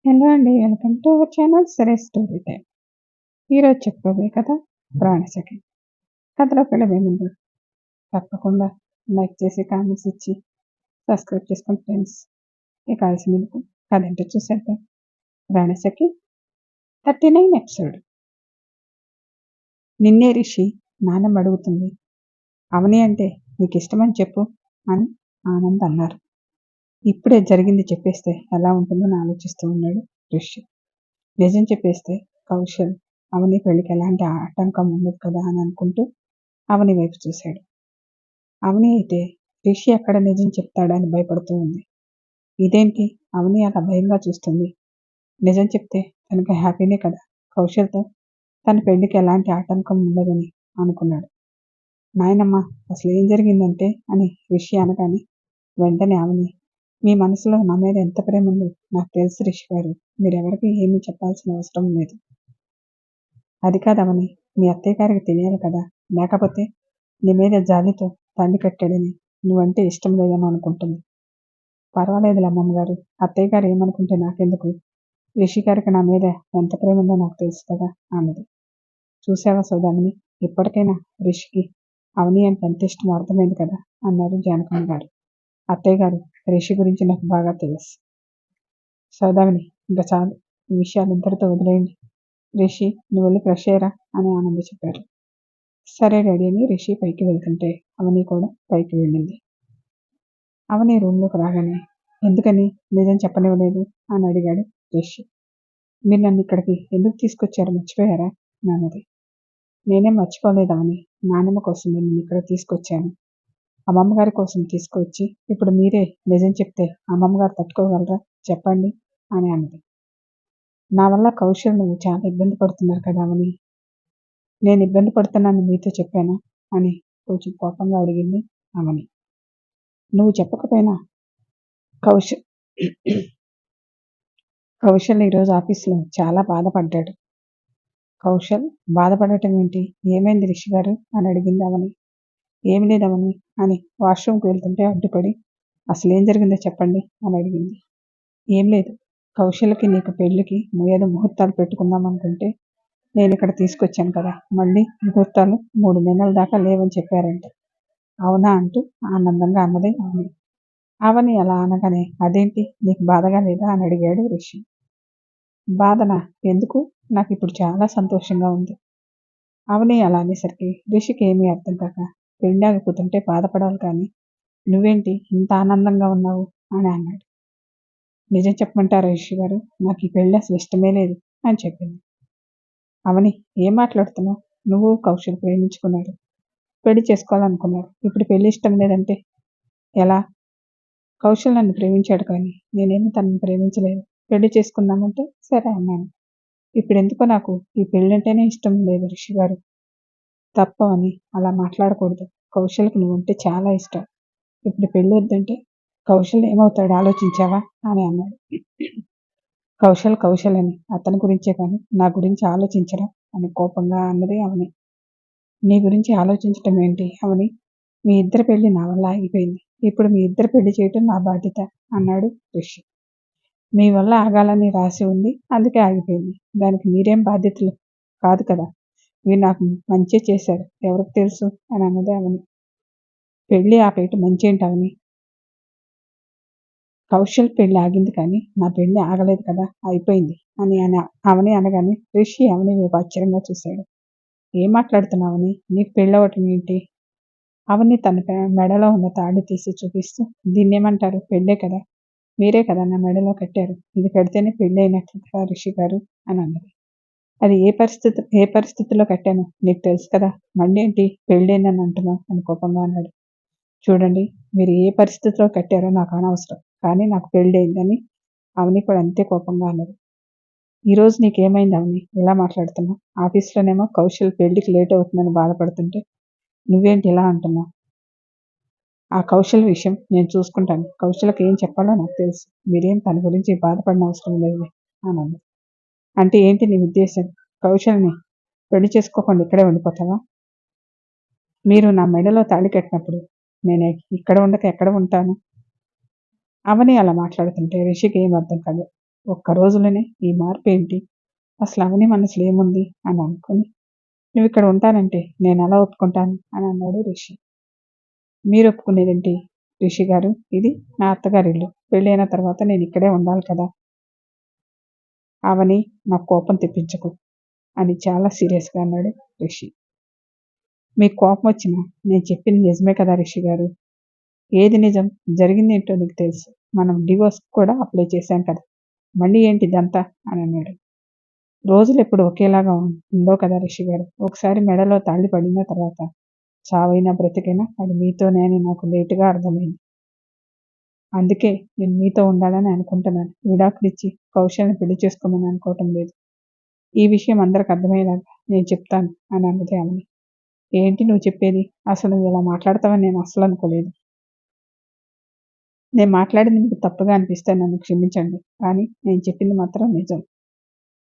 Hello అండి. Welcome to our channel సరే story time. ఈరోజు చెప్పుకోబోయే కథ ప్రాణసఖి. కథలోకి వెళ్ళబోయే ముందు తప్పకుండా లైక్ చేసి కామెంట్స్ ఇచ్చి సబ్స్క్రైబ్ చేసుకోండి ఫ్రెండ్స్. ఇక కావాల్సిన కథ ఏంటో చూసేద్దాం. ప్రాణసఖి 39 ఎపిసోడ్. నిన్నే రిషి నాన్నమ్మ అడుగుతుంది. అవని అంటే నీకు ఇష్టమని చెప్పు అని ఆనంద్ అన్నారు. ఇప్పుడే జరిగింది చెప్పేస్తే ఎలా ఉంటుందని ఆలోచిస్తూ ఉన్నాడు రిషి. నిజం చెప్పేస్తే కౌశల్ అవని పెళ్లికి ఎలాంటి ఆటంకం ఉండదు కదా అని అనుకుంటూ అవని వైపు చూశాడు. అవని అయితే రిషి ఎక్కడ నిజం చెప్తాడని భయపడుతూ ఉంది. ఇదేంటి అవని అలా భయంగా చూస్తుంది? నిజం చెప్తే తనకి హ్యాపీనే కదా, కౌశల్తో తన పెళ్లికి ఎలాంటి ఆటంకం ఉండదని అనుకున్నాడు. నాయనమ్మ అసలు ఏం జరిగిందంటే అని రిషి అనగానే వెంటనే అవని, మీ మనసులో నా మీద ఎంత ప్రేమ ఉందో నాకు తెలుసు రిషి గారు, మీరెవరికి ఏమీ చెప్పాల్సిన అవసరం లేదు. అది కాదవని, మీ అత్తయ్య గారికి తెలియాలి కదా, లేకపోతే నీ మీద జాలితో తాళి కట్టాడని నువ్వంటే ఇష్టం లేదని అనుకుంటుంది. పర్వాలేదులే అమ్మమ్మ గారు, అత్తయ్య గారు ఏమనుకుంటే నాకెందుకు, రిషి గారికి నా మీద ఎంత ప్రేమ ఉందో నాకు తెలుసు కదా అన్నది. చూసావా సౌదామిని, ఇప్పటికైనా రిషికి అవని అంటే ఎంత ఇష్టం అర్థమైంది కదా అన్నారు జానకమ్మ గారు. అత్తయ్య గారు, రిషి గురించి నాకు బాగా తెలుసు. సౌదామిని, ఇంకా చాలు, ఈ విషయాలు ఇద్దరితో వదిలేయండి. రిషి నువ్వు వెళ్ళి ఫ్రెష్ అయ్యరా అని ఆనంద్ చెప్పారు. సరే డాడీ అని రిషి పైకి వెళ్తుంటే అవని కూడా పైకి వెళ్ళింది. అవని రూమ్లోకి రాగానే ఎందుకని నిజం చెప్పనివ్వలేదు అని అడిగాడు రిషి. మీరు నన్ను ఇక్కడికి ఎందుకు తీసుకొచ్చారు, మర్చిపోయారా అన్నది. నేనేం మర్చిపోలేదు అవని, నాన్నమ్మ కోసం నేను ఇక్కడ తీసుకొచ్చాను. అమ్మమ్మగారి కోసం తీసుకొచ్చి ఇప్పుడు మీరే నిజం చెప్తే అమ్మమ్మగారు తట్టుకోగలరా చెప్పండి అని అన్నది. నా వల్ల కౌశల్ నువ్వు చాలా ఇబ్బంది పడుతున్నారు కదా అవని, నేను ఇబ్బంది పడుతున్నాను మీతో చెప్పాను అని కొంచెం కోపంగా అడిగింది అవని. నువ్వు చెప్పకపోయినా కౌశల్ ఈరోజు ఆఫీస్లో చాలా బాధపడ్డాడు. కౌశల్ బాధపడటం ఏంటి, ఏమైంది రిషి గారు అని అడిగింది అవని. ఏమి లేదవని అని వాష్రూమ్కి వెళ్తుంటే అడ్డుపడి అసలు ఏం జరిగిందో చెప్పండి అని అడిగింది. ఏం లేదు, కౌశల్కి నీకు పెళ్లికి ఏదో ముహూర్తాలు పెట్టుకుందాం అనుకుంటే నేను ఇక్కడ తీసుకొచ్చాను కదా, మళ్ళీ ముహూర్తాలు 3 నెలల దాకా లేవని చెప్పారంట. అవునా అంటూ ఆనందంగా అన్నది అవని. అవని అలా అనగానే అదేంటి నీకు బాధగా లేదా అని అడిగాడు రిషి. బాధనా, ఎందుకు, నాకు ఇప్పుడు చాలా సంతోషంగా ఉంది. అవని అలా అనేసరికి రిషికి ఏమీ అర్థం కాక, పెళ్లి ఆగిపోతుంటే బాధపడాలి కానీ నువ్వేంటి ఇంత ఆనందంగా ఉన్నావు అని అన్నాడు. నిజం చెప్పమంటారా రిషి గారు, నాకు ఈ పెళ్లి అసలు ఇష్టమే లేదు అని చెప్పింది. అవని ఏం మాట్లాడుతున్నావు, నువ్వు కౌశల్ ప్రేమించుకున్నాడు, పెళ్లి చేసుకోవాలనుకున్నాడు, ఇప్పుడు పెళ్లి ఇష్టం లేదంటే ఎలా? కౌశల్ నన్ను ప్రేమించాడు కానీ నేనేమి తనని ప్రేమించలేదు. పెళ్లి చేసుకుందామంటే సరే అన్నాను. ఇప్పుడు ఎందుకో నాకు ఈ పెళ్ళంటేనే ఇష్టం లేదు రిషి గారు. తప్ప అని అలా మాట్లాడకూడదు. కౌశల్కి నువ్వంటే చాలా ఇష్టం. ఇప్పుడు పెళ్ళి వద్దంటే కౌశల్ ఏమవుతాడు ఆలోచించావా అని అన్నాడు. కౌశల్ అని అతని గురించే కానీ నా గురించి ఆలోచించరా అని కోపంగా అన్నది అవని. నీ గురించి ఆలోచించటం ఏంటి అవని, మీ ఇద్దరి పెళ్లి నా వల్ల ఆగిపోయింది, ఇప్పుడు మీ ఇద్దరు పెళ్లి చేయటం నా బాధ్యత అన్నాడు రిషి. మీ వల్ల ఆగాలని రాసి ఉంది, అందుకే ఆగిపోయింది, దానికి మీరేం బాధ్యతలు కాదు కదా, మీరు నాకు మంచి చేశారు, ఎవరికి తెలుసు అని అన్నది అవని. పెళ్ళి ఆపేయటం మంచి ఏంటి అవని, కౌశల్ పెళ్లి ఆగింది కానీ నా పెళ్లి ఆగలేదు కదా, అయిపోయింది అని అవని అనగానే రిషి అవని వైపు ఆశ్చర్యంగా చూశాడు. ఏం మాట్లాడుతున్నావని, నీకు పెళ్ళి అవ్వటం ఏంటి? అవని తన మెడలో ఉన్న తాళి తీసి చూపిస్తూ, దీన్నేమంటారు, పెళ్ళే కదా, మీరే కదా నా మెడలో కట్టారు, ఇది కడితేనే పెళ్ళి అయినట్లు కదా రిషి గారు అని అన్నది. అది ఏ పరిస్థితిలో కట్టాను నీకు తెలుసు కదా, మళ్ళీ ఏంటి పెళ్ళేనని అంటున్నావు అని కోపంగా అన్నాడు. చూడండి, మీరు ఏ పరిస్థితిలో కట్టారో నాకు అనవసరం, కానీ నాకు పెళ్ళి అయిందని అవని కూడా అంతే కోపంగా అన్నది. ఈరోజు నీకేమైంది అవని, ఇలా మాట్లాడుతున్నావు? ఆఫీస్లోనేమో కౌశల్ పెళ్లికి లేట్ అవుతుందని బాధపడుతుంటే నువ్వేంటి ఇలా అంటున్నావు? ఆ కౌశల్ విషయం నేను చూసుకుంటాను, కౌశల్కి ఏం చెప్పాలో నాకు తెలుసు, మీరేం తన గురించి బాధపడిన అవసరం లేదు అని అన్నది. అంటే ఏంటి నీ ఉద్దేశం, కౌశల్ని పెళ్లి చేసుకోకుండా ఇక్కడే ఉండిపోతావా? మీరు నా మెడలో తాళి కట్టినప్పుడు నేను ఇక్కడ ఉండక ఎక్కడ ఉంటాను? అవని అలా మాట్లాడుతుంటే రిషికి ఏం అర్థం కాదు. ఒక్క రోజులోనే ఈ మార్పు ఏంటి? అసలు అవని మనసులో ఏముంది అని అనుకుని నువ్వు ఇక్కడ ఉంటానంటే నేను ఎలా ఒప్పుకుంటాను అని అన్నాడు రిషి. మీరు ఒప్పుకునేదేంటి రిషి గారు? ఇది నా అత్తగారి ఇల్లు. పెళ్ళైన తర్వాత నేను ఇక్కడే ఉండాలి కదా. అవని నాకు కోపం తెప్పించకు అని చాలా సీరియస్గా అన్నాడు రిషి. మీకు కోపం వచ్చినా నేను చెప్పింది నిజమే కదా రిషి గారు. ఏది నిజం? జరిగింది ఏంటో నీకు తెలుసు. మనం డివోర్స్ కూడా అప్లై చేశాం కదా. మళ్ళీ ఏంటి ఇదంతా అని అన్నాడు. రోజులు ఎప్పుడు ఒకేలాగా ఉండవు కదా రిషి గారు. ఒకసారి మెడలో తాళి పడిన తర్వాత చావైనా బ్రతికైనా అది మీతోనే అని నాకు లేటుగా అర్థమైంది. అందుకే నేను మీతో ఉండాలని అనుకుంటున్నాను. విడాకులు ఇచ్చి కౌశల్ని పెళ్లి చేసుకోమని అనుకోవటం లేదు. ఈ విషయం అందరికి అర్థమయ్యేలాగా నేను చెప్తాను అని అన్నది అవని. ఏంటి నువ్వు చెప్పేది? అసలు నువ్వు ఇలా మాట్లాడతావని నేను అస్సలు అనుకోలేదు. నేను మాట్లాడింది మీకు తప్పుగా అనిపిస్తే నన్ను క్షమించండి. కానీ నేను చెప్పింది మాత్రం నిజం.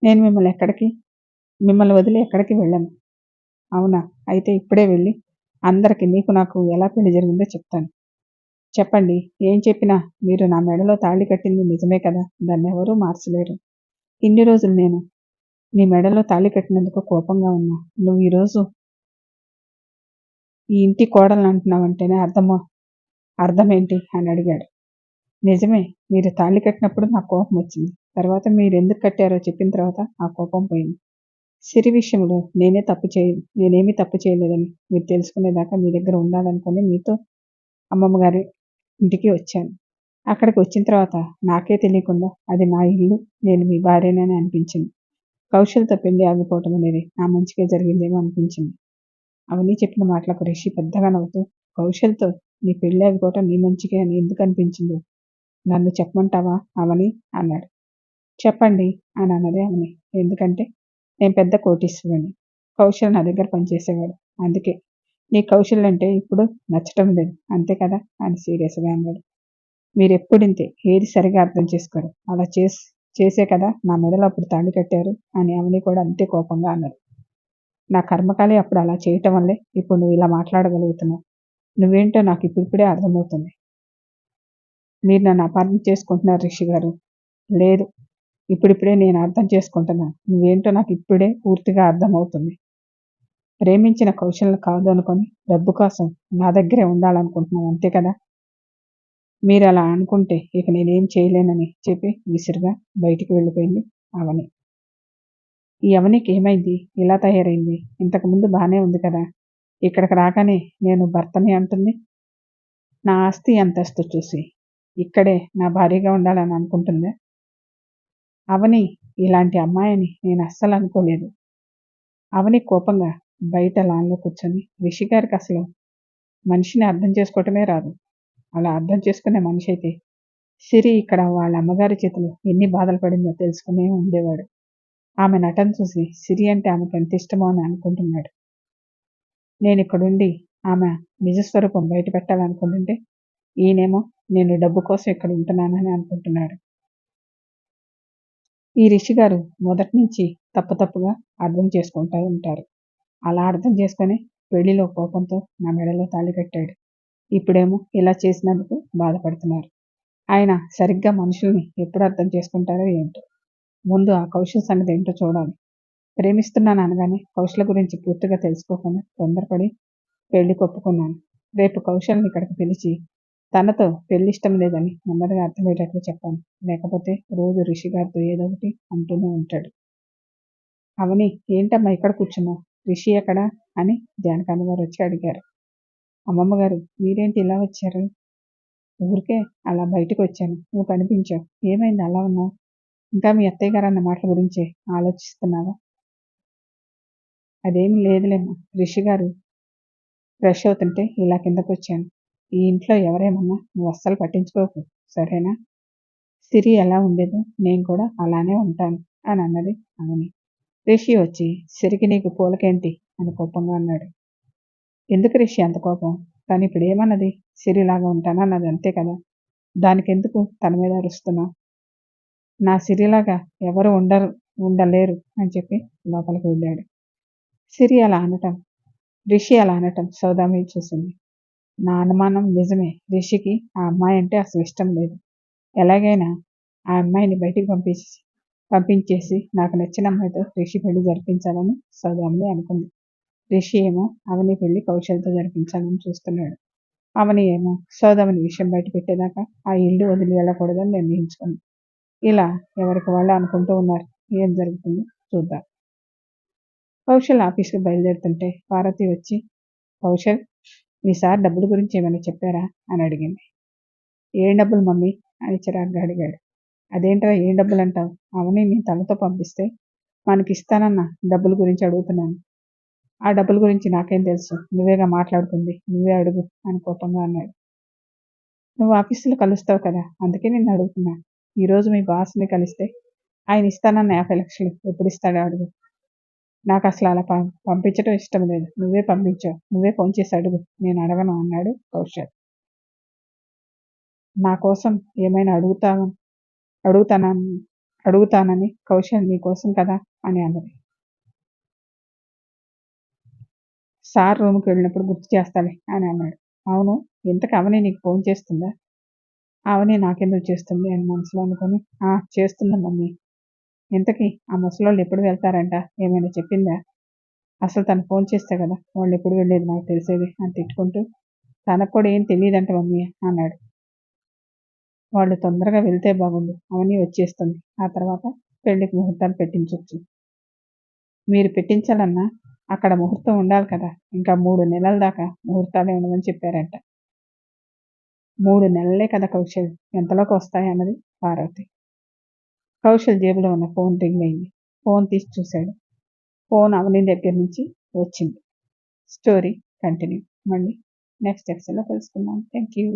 నేను మిమ్మల్ని వదిలి ఎక్కడికి వెళ్ళను. అవునా? అయితే ఇప్పుడే వెళ్ళి అందరికీ నీకు నాకు ఎలా పెళ్లి జరిగిందో చెప్తాను. చెప్పండి. ఏం చెప్పినా మీరు నా మెడలో తాళి కట్టింది నిజమే కదా. దాన్నెవరూ మార్చలేరు. ఇన్ని రోజులు నేను నీ మెడలో తాళి కట్టినందుకు కోపంగా ఉన్నా. నువ్వు ఈరోజు ఈ ఇంటి కోడల్ని అంటున్నావంటేనే అర్థమేంటి అని అడిగాడు. నిజమే. మీరు తాళి కట్టినప్పుడు నాకు కోపం వచ్చింది. తర్వాత మీరు ఎందుకు కట్టారో చెప్పిన తర్వాత ఆ కోపం పోయింది. సిరి విషయంలో నేనేమీ తప్పు చేయలేదని మీరు తెలుసుకునేదాకా మీ దగ్గర ఉండాలనుకుని మీతో అమ్మమ్మ గారి ఇంటికి వచ్చాను. అక్కడికి వచ్చిన తర్వాత నాకే తెలియకుండా అది నా ఇల్లు, నేను మీ భార్యనని అనిపించింది. కౌశల్తో పెళ్లి ఆగిపోవటం అనేది నా మంచిగా జరిగిందేమో అనిపించింది. అవని చెప్పిన మాటలకు రిషి పెద్దగా నవ్వుతూ, కౌశల్తో నీ పెళ్లి ఆగిపోవటం నీ మంచిగా అని ఎందుకు అనిపించిందో నన్ను చెప్పమంటావా అవని అన్నాడు. చెప్పండి అని అన్నది అవని. ఎందుకంటే నేను పెద్ద కోటీశ్వరుని. కౌశల్ నా దగ్గర పనిచేసేవాడు. అందుకే నీ కౌశల్ అంటే ఇప్పుడు నచ్చటం లేదు. అంతే కదా అని సీరియస్గా అన్నాడు. మీరెప్పుడింతే. ఏది సరిగా అర్థం చేసుకోరు. అలా చేసే కదా నా మెడలో అప్పుడు తాళి కట్టారు అని అవని కూడా అంతే కోపంగా అన్నాడు. నా కర్మకాలి అప్పుడు అలా చేయటం వల్లే ఇప్పుడు నువ్వు ఇలా మాట్లాడగలుగుతున్నావు. నువ్వేంటో నాకు ఇప్పుడిప్పుడే అర్థమవుతుంది. మీరు నన్ను అపార్థం చేసుకుంటున్నారు రిషి గారు. లేదు, ఇప్పుడిప్పుడే నేను అర్థం చేసుకుంటున్నాను. నువ్వేంటో నాకు ఇప్పుడే పూర్తిగా అర్థమవుతుంది. ప్రేమించిన కౌశల్ని కాదు అనుకొని డబ్బు కోసం నా దగ్గరే ఉండాలనుకుంటున్నావు అంతే కదా. మీరు అలా అనుకుంటే ఇక నేనేం చేయలేనని చెప్పి విసురుగా బయటికి వెళ్ళిపోయింది అవని. ఈ అవనికి ఏమైంది? ఇలా తయారైంది? ఇంతకుముందు బాగానే ఉంది కదా. ఇక్కడికి రాగానే నేను భర్తని అంటుంది. నా ఆస్తి అంతస్తు చూసి ఇక్కడే నా భార్యగా ఉండాలని అనుకుంటుందా? అవని ఇలాంటి అమ్మాయిని నేను అస్సలు అనుకోలేదు. అవని కోపంగా బయట లాన్లో కూర్చొని రిషి గారికి అసలు మనిషిని అర్థం చేసుకోవటమే రాదు. అలా అర్థం చేసుకునే మనిషి అయితే సిరి ఇక్కడ వాళ్ళ అమ్మగారి చేతిలో ఎన్ని బాధలు పడిందో తెలుసుకునే ఉండేవాడు. ఆమె నటన చూసి సిరి అంటే ఆమెకు ఎంత ఇష్టమో అని అనుకుంటున్నాడు. నేను ఇక్కడుండి ఆమె నిజస్వరూపం బయట పెట్టాలనుకుంటుంటే ఈయనేమో నేను డబ్బు కోసం ఇక్కడ ఉంటున్నానని అనుకుంటున్నాడు. ఈ రిషి గారు మొదటి నుంచి తప్పుగా అర్థం చేసుకుంటూ ఉంటారు. అలా అర్థం చేసుకొని పెళ్లిలో కోపంతో నా మెడలో తాళి కట్టాడు. ఇప్పుడేమో ఇలా చేసినందుకు బాధపడుతున్నారు. ఆయన సరిగ్గా మనుషుల్ని ఎప్పుడు అర్థం చేసుకుంటారో ఏంటో. ముందు ఆ కౌశల్ సంగతి ఏంటో చూడాలి. ప్రేమిస్తున్నాను అనగానే కౌశల్ గురించి పూర్తిగా తెలుసుకోకుండా తొందరపడి పెళ్లి ఒప్పుకున్నాను. రేపు కౌశల్ని ఇక్కడికి పిలిచి తనతో పెళ్లి ఇష్టం లేదని నెమ్మదిగా అర్థమయ్యేటట్లు చెప్పాను. లేకపోతే రోజు రిషి గారితో ఏదో ఒకటి అంటూనే ఉంటాడు. అవని ఏంటమ్మా ఇక్కడ కూర్చున్నావు? రిషి ఎక్కడా అని జానకమ్మ గారు వచ్చి అడిగారు. అమ్మమ్మ గారు మీరేంటి ఇలా వచ్చారు? ఊరికే అలా బయటకు వచ్చాను. నువ్వు కనిపించావు. ఏమైంది అలా ఉన్నావు? ఇంకా మీ అత్తయ్య గారు అన్న మాటల గురించే ఆలోచిస్తున్నావా? అదేమి లేదులేమ్మా. రిషి గారు ఫ్రెష్ అవుతుంటే ఇలా కిందకు వచ్చాను. ఈ ఇంట్లో ఎవరేమన్నా నువ్వు అస్సలు పట్టించుకోకు, సరేనా? సిరి ఎలా ఉండేదో నేను కూడా అలానే ఉంటాను అని అన్నది అవని. రిషి వచ్చి సిరికి నీకు పూలకేంటి అని కోపంగా అన్నాడు. ఎందుకు రిషి అంత కోపం? తను ఇప్పుడు ఏమన్నది? సిరిలాగా ఉంటానన్నది అంతే కదా. దానికెందుకు తన మీద అరుస్తున్నావు? నా సిరిలాగా ఎవరు ఉండలేరు అని చెప్పి లోపలికి వెళ్ళాడు. రిషి అలా అనటం సౌదామిని చూసింది. నా అనుమానం నిజమే. రిషికి ఆ అమ్మాయి అంటే అసలు ఇష్టం లేదు. ఎలాగైనా ఆ అమ్మాయిని బయటికి పంపించేసి నాకు నచ్చిన అమ్మాయితో రిషి పెళ్లి జరిపించాలని సౌదామిని అనుకుంది. రిషి ఏమో అవని పెళ్లి కౌశల్తో జరిపించాలని చూస్తున్నాడు. అవని ఏమో సౌదామిని విషయం బయట పెట్టేదాకా ఆ ఇల్లు వదిలి వెళ్ళకూడదని నిర్ణయించుకుంది. ఇలా ఎవరికి వాళ్ళు అనుకుంటూ ఉన్నారు. ఏం జరుగుతుందో చూద్దాం. కౌశల్ ఆఫీస్కి బయలుదేరుతుంటే పార్వతి వచ్చి, కౌశల్, మీ సార్ డబ్బుల గురించి ఏమైనా చెప్పారా అని అడిగింది. ఏం డబ్బులు మమ్మీ అని చిరాగ్గా అడిగాడు. అదేంట్రా ఏం డబ్బులు అంటావు? అవని నీ తనతో పంపిస్తే మనకి ఇస్తానన్న డబ్బుల గురించి అడుగుతున్నాను. ఆ డబ్బుల గురించి నాకేం తెలుసు, నువ్వేగా మాట్లాడుతుంది, నువ్వే అడుగు అని కోపంగా అన్నాడు. నువ్వు ఆఫీసులో కలుస్తావు కదా, అందుకే నిన్ను అడుగుతున్నా. ఈరోజు మీ బాస్ని కలిస్తే ఆయన ఇస్తానన్న 50 లక్షలు ఎప్పుడు ఇస్తాడో అడుగు. నాకు అసలు అలా పంపించడం ఇష్టం లేదు. నువ్వే పంపించావు, నువ్వే ఫోన్ చేసి అడుగు, నేను అడగను అన్నాడు కౌశల్. నా కోసం ఏమైనా అడుగుతానని కౌశల్ నీ కోసం కదా అని అన్నది. సార్ రూమ్కి వెళ్ళినప్పుడు గుర్తు చేస్తాలే అని అన్నాడు. అవును, ఇంతకు అవని నీకు ఫోన్ చేస్తుందా? అవని నాకెందుకు చేస్తుంది అని మనసులో అనుకొని, చేస్తుందా మమ్మీ. ఇంతకీ ఆ ముసలోళ్ళు ఎప్పుడు వెళ్తారంట, ఏమైనా చెప్పిందా? అసలు తను ఫోన్ చేస్తే కదా వాళ్ళు ఎప్పుడు వెళ్ళేది నాకు తెలిసేది అని తిట్టుకుంటూ, తనకు కూడా ఏం తెలియదంట మమ్మీ అన్నాడు. వాళ్ళు తొందరగా వెళ్తే బాగుండు, అవని వచ్చేస్తుంది. ఆ తర్వాత పెళ్లికి ముహూర్తాలు పెట్టించవచ్చు. మీరు పెట్టించాలన్నా అక్కడ ముహూర్తం ఉండాలి కదా, ఇంకా 3 నెలల దాకా ముహూర్తాలే ఉండమని చెప్పారంట. 3 నెలలే కదా కౌశల్, ఎంతలోకి వస్తాయి అన్నది పార్వతి. కౌశల్ జేబులో ఉన్న ఫోన్ రింగ్ అయింది. ఫోన్ తీసి చూశాడు. ఫోన్ అవని దగ్గర నుంచి వచ్చింది. Story continue. మళ్ళీ నెక్స్ట్ ఎపిసోడ్లో తెలుసుకుందాం. Thank you.